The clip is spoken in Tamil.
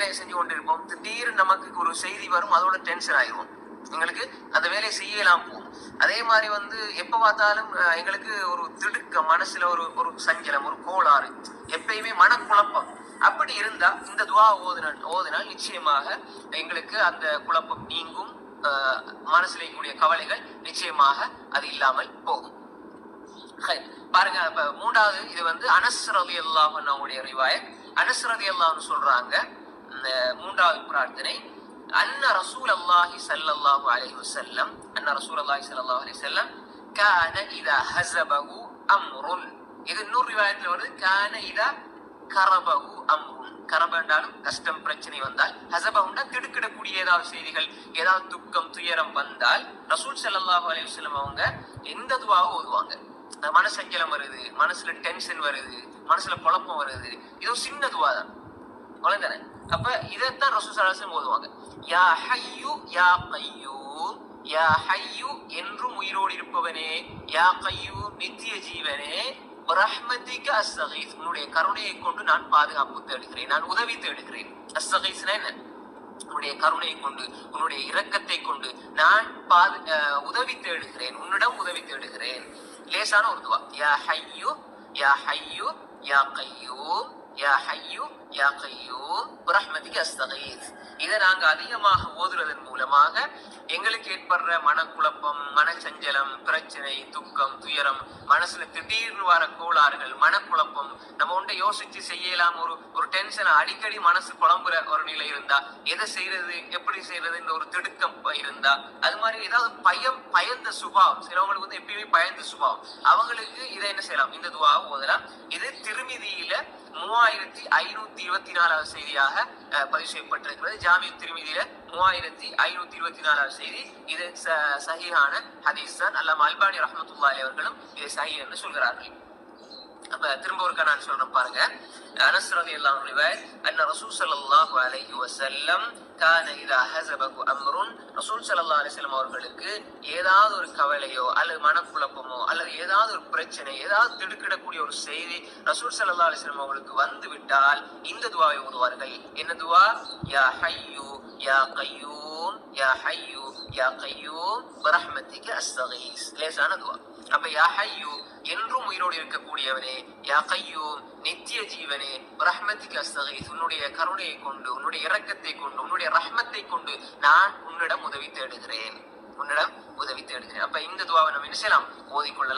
வேலையை செஞ்சு கொண்டிருப்போம். திடீர்னு நமக்கு ஒரு செய்தி வரும், அதோட டென்ஷன் ஆயிரும். எங்களுக்கு அந்த வேலையை செய்யலாம் போகும். அதே மாதிரி எப்ப பார்த்தாலும் எங்களுக்கு ஒரு திடுக்க மனசுல ஒரு ஒரு சஞ்சலம், ஒரு கோளாறு, எப்பயுமே மனக்குழப்பம். அப்படி இருந்தா இந்த துவா ஓதினால் நிச்சயமாக எங்களுக்கு அந்த குழப்பம் நீங்கும். மனசுல கூடிய கவலைகள் நிச்சயமாக அது இல்லாமல் போகும். பாருங்க, இப்ப மூன்றாவது இது அனஸ் ரலியல்லாஹு அன்ஹுடைய ரிவாயத். அனஸ் ரலியல்லாஹு அன்ஹு சொல்றாங்க, இந்த மூன்றாவது பிரார்த்தனை, அன்ன ரசூலல்லாஹி ஸல்லல்லாஹு அலைஹி வஸல்லம் கான இதா ஹஸபஹு அம்ருன். இது இன்னொரு ரிவாயத்துல வருது, கான இதா கரபஹு அம்ருன். கரப என்றாலும் கஷ்டம், பிரச்சனை வந்தால், ஹஸபஹுன்னா திடுக்கிடக்கூடிய ஏதாவது செய்திகள், ஏதாவது துக்கம், துயரம் வந்தால் ரசூல் ஸல்லல்லாஹு அலைஹி வஸல்லம் அவங்க எந்த துவாவை ஓதுவாங்க. மனசஞ்சலம் வருது, மனசுல டென்ஷன் வருது, மனசுல குழப்பம் வருது, இது ஒரு சின்ன துவா தான், அவ்வளவுதானே. அப்ப இதைத்தான் ரசூல் ஸல்லல்லாஹு அலைஹி வஸல்லம் ஓதுவாங்க. யா ஹய்யு யா கய்யூம், யா ஹய்யு என்றும் உயிரோடு இருப்பவனே, யா கய்யூம் நித்திய ஜீவனே, ரஹ்மதிக அஸ்தகீஸ் உன்னுடைய கருணையை கொண்டு நான் பாதுகாப்பு தேடுகிறேன், நான் உதவி தேடுகிறேன். அஸ்தகீஸ்னா என்ன? உன்னுடைய கருணையை கொண்டு, உன்னுடைய இரக்கத்தை கொண்டு நான் உதவி தேடுகிறேன், உன்னிடம் உதவி தேடுகிறேன். லேசான ஒரு துவா. யா ஹய்யு யா ஹய்யு யா கய்யூம், யா ஹய்யு யா கய்யூம் பிரஹ்மதிக அஸ்தகீஸ். இதை நாங்க அதிகமாக ஓதுறதன் மூலமாக எங்களுக்கு ஏற்படுற மனக்குழப்பம், மனச்சஞ்சலம், பிரச்சனை, துக்கம், துயரம், மனசுல திடீர்னு வர கோளாறுகள், மனக்குழப்பம், நம்ம ஒன்றை யோசிச்சு செய்யலாம், ஒரு டென்ஷன், அடிக்கடி மனசு குழம்புற ஒரு நிலை இருந்தா, எதை செய்யறது, எப்படி செய்யறதுன்ற ஒரு திடுக்கம் இருந்தா, அது மாதிரி ஏதாவது பயந்த சுபாவம், சிலவங்களுக்கு எப்பயுமே பயந்த சுபாவம், அவங்களுக்கு இதை என்ன செய்யலாம், இந்த துவாவை ஓதலாம். இது திருமிதியில 3524 செய்தியாக பதிவு செய்யப்பட்டிருக்கிறது. ஜாமிஉ திர்மிதியில 3524 செய்தி. இது சஹீஹான ஹதீஸ் தான். அல்லாமா அல்பானி ரஹ்மத்துல்லாஹி அவர்களும் இதை சஹீஹ் என்று சொல்கிறார்கள். அப்ப திரும்ப ஒருக்கா நான் சொல்றேன் பாருங்க. அனஸ் ரலியல்லாஹு அன்ஹு ரிவாயத், அன்ன ரசூல் ஸல்லல்லாஹு அலைஹி வஸல்லம் கான இதா ஹஸபஹு அம்ருன். ரசூல் ஸல்லல்லாஹு அலைஹி வஸல்லம் அவர்களுக்கு ஏதாவது ஒரு கவலையோ அல்லது மனக்குழப்பமோ அல்லது ஏதாவது ஒரு பிரச்சனை, ஏதாவது திடுக்கிடக்கூடிய ஒரு செய்தி ரசூல் ஸல்லல்லாஹு அலைஹி வஸல்லம் அவர்களுக்கு வந்து விட்டால் இந்த துஆவை ஓதுவார்கள். என்ன துஆ? யா ஹய்யு யா கய்யூம், யா ஹய்யு யா கய்யூம் பிரஹ்மதிக அஸ்தகீஸ். லேசான துஆ. அப்ப யா ஹய்யு என்றும் உயிரோடு இருக்கக்கூடியவனே, யா கய்யூம் நித்திய ஜீவனே, ரஹ்மதிக அஸ்தகீஸ் உன்னுடைய கருணையை கொண்டு, உன்னுடைய இரக்கத்தை கொண்டு, உன்னுடைய ரஹ்மத்தை கொண்டு நான் உன்னிடம் உதவி தேடுகிறேன், உன்னிடம் உதவி தேடுகிறேன். அப்ப இந்த துஆவை நம்ம என்ன செய்யலாம்? ஓதிக்கொள்ளலாம்.